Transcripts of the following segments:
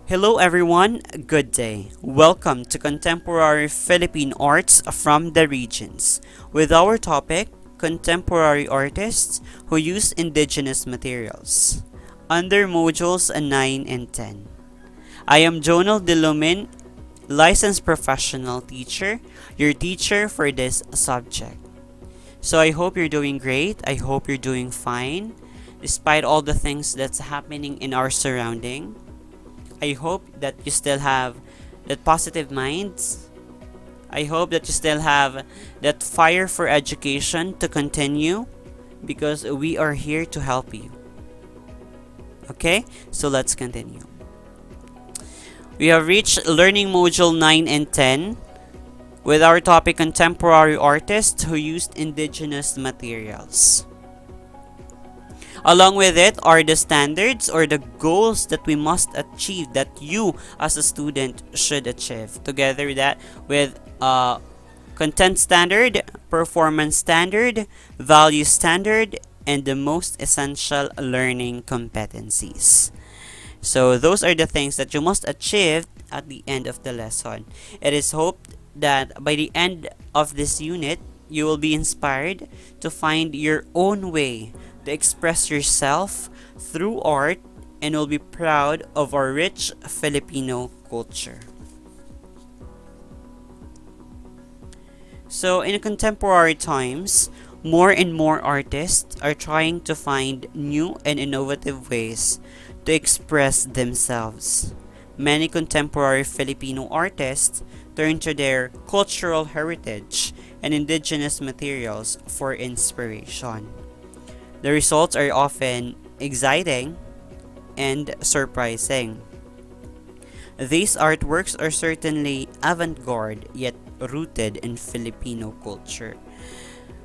Hello everyone, good day. Welcome to Contemporary Philippine Arts from the Regions with our topic Contemporary Artists Who Use Indigenous Materials under modules 9 and 10. I am Jonal Dilumin, licensed professional teacher, your teacher for this subject. So I hope you're doing great. I hope you're doing fine despite all the things that's happening in our surrounding. I hope that you still have that positive minds. I hope that you still have that fire for education to continue because we are here to help you. Okay? So let's continue. We have reached learning module 9 and 10 with our topic contemporary artists who used indigenous materials. Along with it are the standards or the goals that we must achieve, that you as a student should achieve. Together with that, with content standard, performance standard, value standard, and the most essential learning competencies. So those are the things that you must achieve at the end of the lesson. It is hoped that by the end of this unit, you will be inspired to find your own way to express yourself through art and will be proud of our rich Filipino culture. So, in contemporary times, more and more artists are trying to find new and innovative ways to express themselves. Many contemporary Filipino artists turn to their cultural heritage and indigenous materials for inspiration. The results are often exciting and surprising. These artworks are certainly avant-garde yet rooted in Filipino culture.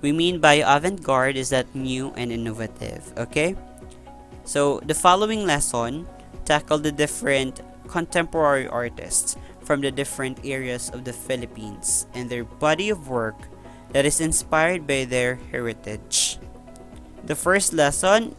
We mean by avant-garde is that new and innovative, okay? So the following lesson tackle the different contemporary artists from the different areas of the Philippines and their body of work that is inspired by their heritage. The first lesson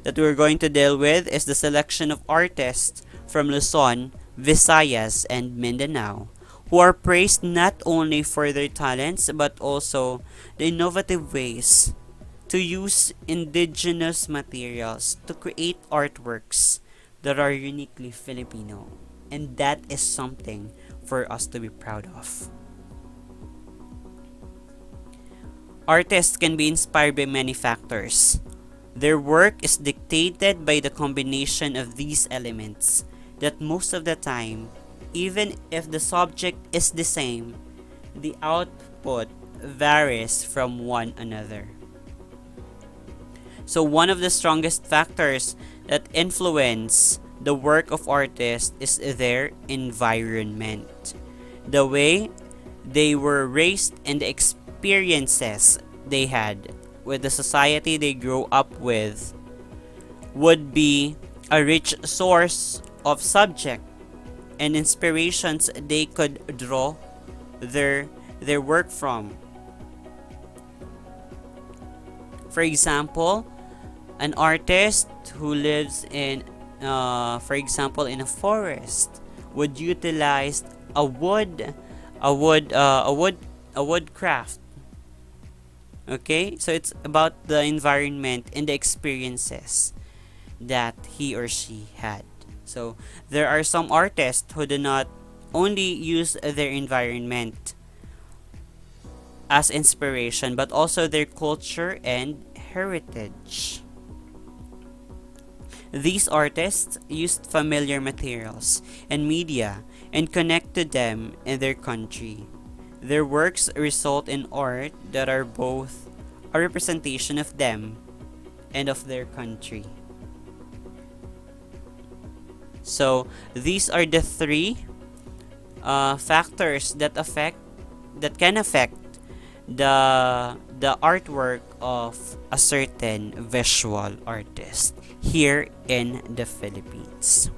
that we're going to deal with is the selection of artists from Luzon, Visayas, and Mindanao who are praised not only for their talents but also the innovative ways to use indigenous materials to create artworks that are uniquely Filipino. And that is something for us to be proud of. Artists can be inspired by many factors. Their work is dictated by the combination of these elements that most of the time, even if the subject is the same, the output varies from one another. So one of the strongest factors that influence the work of artists is their environment. The way they were raised and the experiences they had with the society they grew up with would be a rich source of subject and inspirations they could draw their work from. For example, an artist who lives in for example in a forest would utilize a wood craft. Okay, so it's about the environment and the experiences that he or she had. So there are some artists who do not only use their environment as inspiration but also their culture and heritage. These artists used familiar materials and media and connected them in their country. Their works result in art that are both a representation of them and of their country. So these are the three factors that can affect the artwork of a certain visual artist here in the Philippines.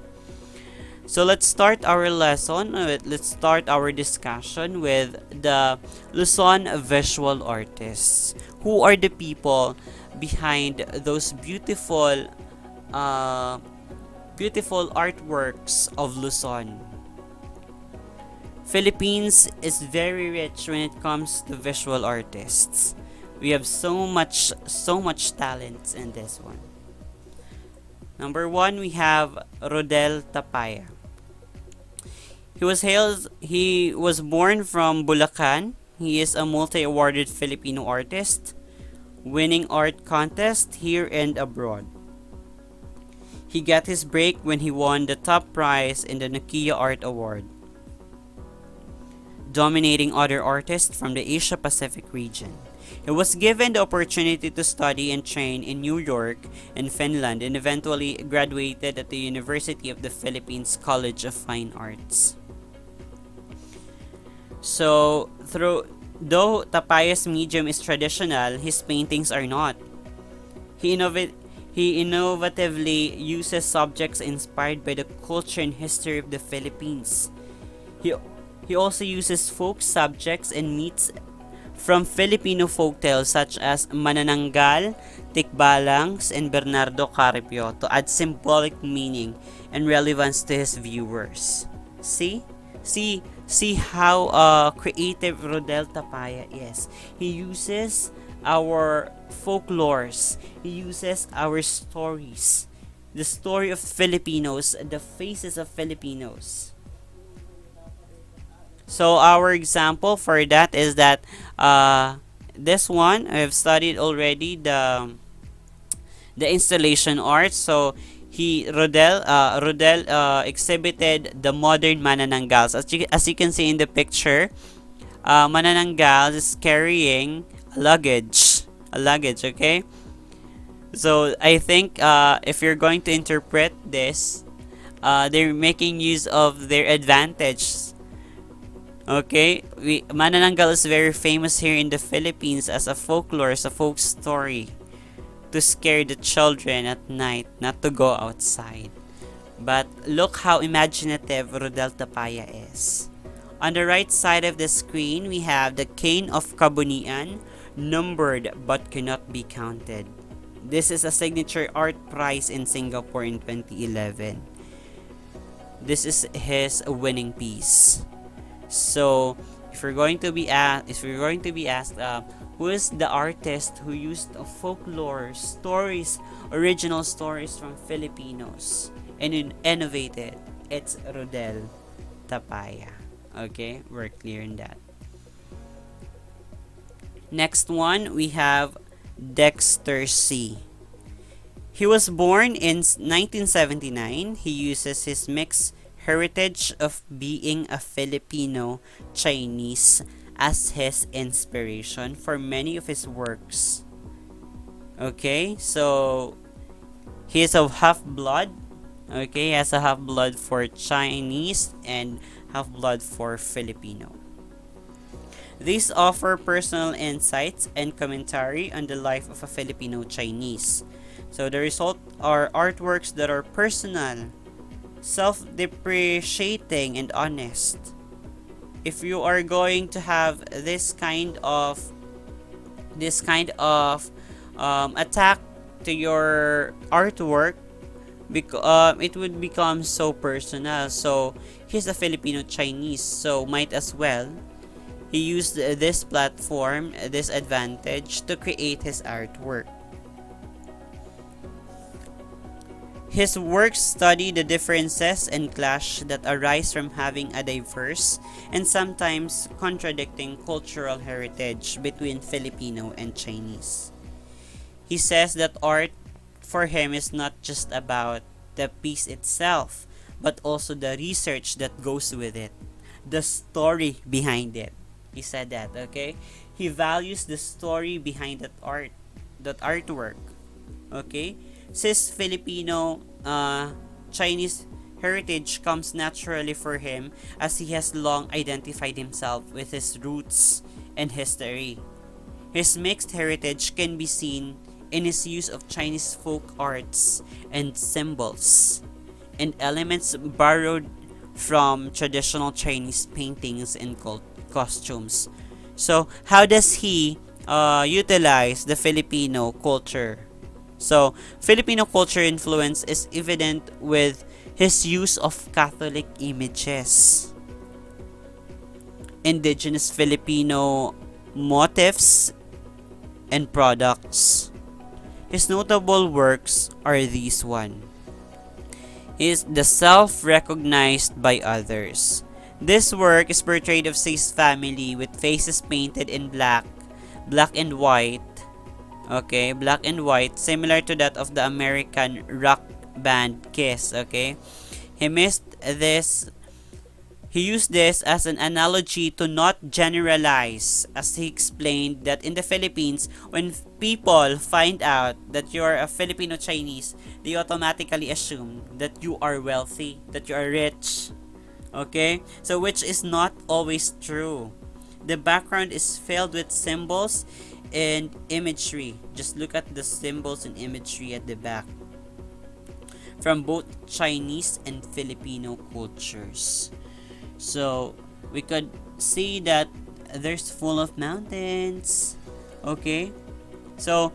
So let's start our lesson. Let's start our discussion with the Luzon visual artists. Who are the people behind those beautiful beautiful artworks of Luzon. Philippines is very rich when it comes to visual artists. We have so much talent in this one. Number 1, we have Rodel Tapaya. He was born from Bulacan. He is a multi-awarded Filipino artist, winning art contests here and abroad. He got his break when he won the top prize in the Nokia Art Award, dominating other artists from the Asia Pacific region. He was given the opportunity to study and train in New York and Finland, and eventually graduated at the University of the Philippines College of Fine Arts. So, though Tapaya's medium is traditional, his paintings are not. He innovatively uses subjects inspired by the culture and history of the Philippines. He also uses folk subjects and myths from Filipino folktales such as Manananggal, Tikbalangs, and Bernardo Carpio to add symbolic meaning and relevance to his viewers. See how creative Rodel Tapaya is. He uses our folklores. He uses our stories. The story of Filipinos, the faces of Filipinos. So our example for that is that this one I've studied already the installation art. So Rodel exhibited the modern manananggals. As you can see in the picture, manananggals is carrying a luggage. Okay. So I think if you're going to interpret this, they're making use of their advantage. Okay, Manananggal is very famous here in the Philippines as a folklore, as a folk story to scare the children at night not to go outside. But look how imaginative Rodel Tapaya is. On the right side of the screen, we have the cane of Kabunian, numbered but cannot be counted. This is a signature art prize in Singapore in 2011. This is his winning piece. So, if you're going to be asked, who is the artist who used folklore stories, original stories from Filipinos, and innovated, it's Rodel Tapaya. Okay, we're clear in that. Next one, we have Dexter C. He was born in 1979. He uses his mixed heritage of being a Filipino Chinese as his inspiration for many of his works. Okay, so he is of half blood. Okay, he has a half blood for Chinese and half blood for Filipino. These offer personal insights and commentary on the life of a Filipino Chinese. So the result are artworks that are personal, self-depreciating, and honest. If you are going to have this kind of attack to your artwork, it would become so personal. So he's a Filipino Chinese, so might as well he used this platform, this advantage to create his artwork. His works study the differences and clash that arise from having a diverse and sometimes contradicting cultural heritage between Filipino and Chinese. He says that art for him is not just about the piece itself, but also the research that goes with it, the story behind it. He said that, okay? He values the story behind that artwork, okay? Since Filipino Chinese heritage comes naturally for him as he has long identified himself with his roots and history. His mixed heritage can be seen in his use of Chinese folk arts and symbols and elements borrowed from traditional Chinese paintings and costumes. So, how does he utilize the Filipino culture? So, Filipino culture influence is evident with his use of Catholic images, indigenous Filipino motifs and products. His notable works are these one. Is the self-recognized by others. This work is portrayed of C's family with faces painted in black and white. Okay, black and white, similar to that of the American rock band Kiss. Okay, he missed this he used this as an analogy to not generalize, as he explained that in the Philippines, when people find out that you're a Filipino Chinese, they automatically assume that you are wealthy, that you are rich. Okay? So, which is not always true. The background is filled with symbols and imagery. Just look at the symbols and imagery at the back from both Chinese and Filipino cultures. So we could see that there's full of mountains. Okay? So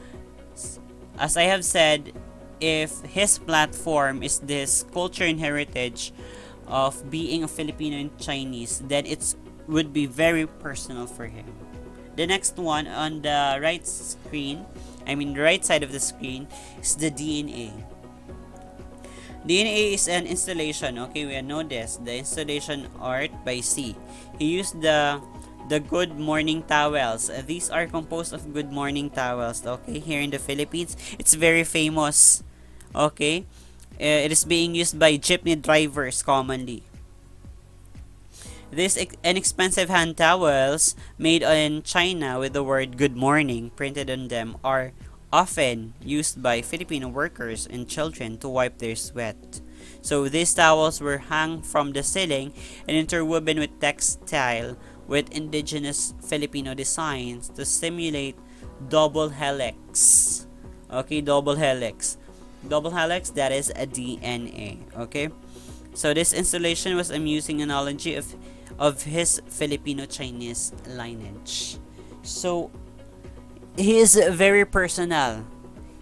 as I have said, if his platform is this culture and heritage of being a Filipino and Chinese, then it would be very personal for him. The next one on the right screen, the right side of the screen, is the DNA. DNA is an installation. Okay, we know this. The installation art by C. He used the good morning towels. These are composed of good morning towels. Okay, here in the Philippines, it's very famous. Okay, it is being used by jeepney drivers commonly. These inexpensive hand towels made in China with the word good morning printed on them are often used by Filipino workers and children to wipe their sweat. So these towels were hung from the ceiling and interwoven with textile with indigenous Filipino designs to simulate double helix. Okay, double helix. Double helix, that is a DNA. Okay, so this installation was amusing analogy of his Filipino Chinese lineage. So he is very personal.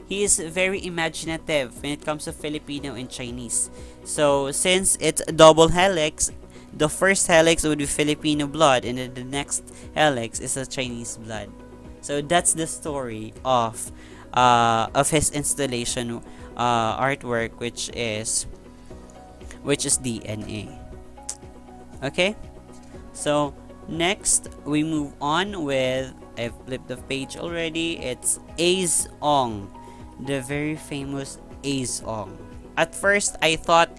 He is very imaginative when it comes to Filipino and Chinese. So since it's a double helix, the first helix would be Filipino blood and then the next helix is a Chinese blood. So that's the story of his installation artwork, which is DNA. Okay? So next we move on with, I've flipped the page already. It's Ace Ong, the very famous Ace Ong. At first, I thought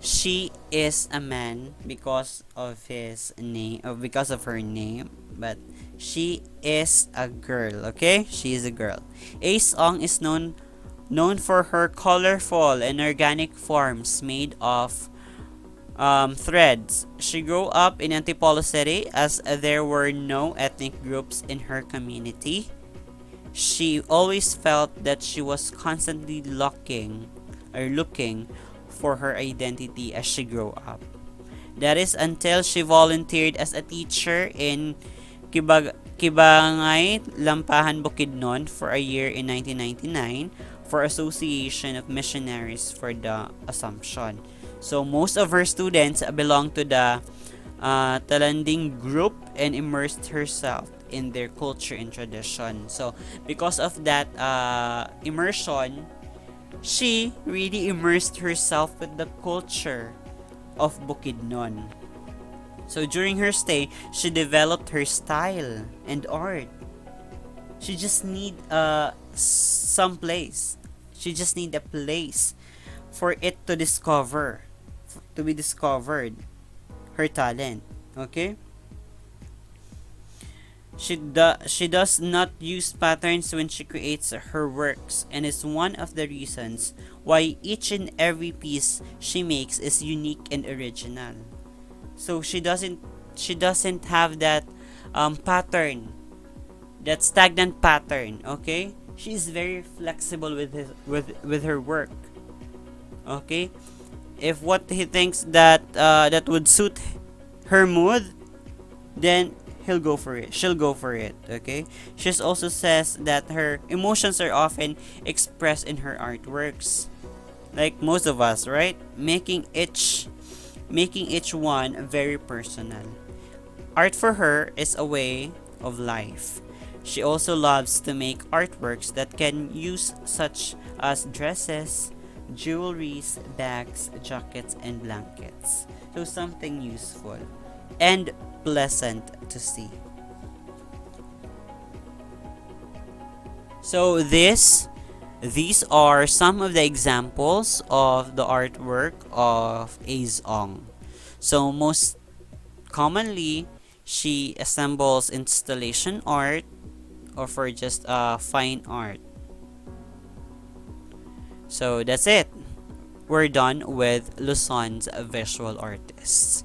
she is a man because of his name, or because of her name, but she is a girl. Okay, she is a girl. Ace Ong is known for her colorful and organic forms made of threads. She grew up in Antipolo City as there were no ethnic groups in her community. She always felt that she was constantly looking for her identity as she grew up. That is until she volunteered as a teacher in Kibangay, Lampahan, Bukidnon for a year in 1999 for Association of Missionaries for the Assumption. So most of her students belong to the Talanding group and immersed herself in their culture and tradition. So because of that immersion, she really immersed herself with the culture of Bukidnon. So during her stay, she developed her style and art. She just need some place. She just need a place for it to be discovered, her talent. Okay? She does not use patterns when she creates her works, and is one of the reasons why each and every piece she makes is unique and original. So she doesn't have that pattern, that stagnant pattern. Okay, she's very flexible with her work. Okay, if what he thinks that that would suit her mood, then he'll go for it. She'll go for it. Okay. She also says that her emotions are often expressed in her artworks. like most of us, right? Making each one very personal. Art for her is a way of life. She also loves to make artworks that can use such as dresses, jewelries, bags, jackets, and blankets. So something useful and pleasant to see. So these are some of the examples of the artwork of Azong. So most commonly, she assembles installation art or for just fine art. So that's it. We're done with Luzon's visual artists.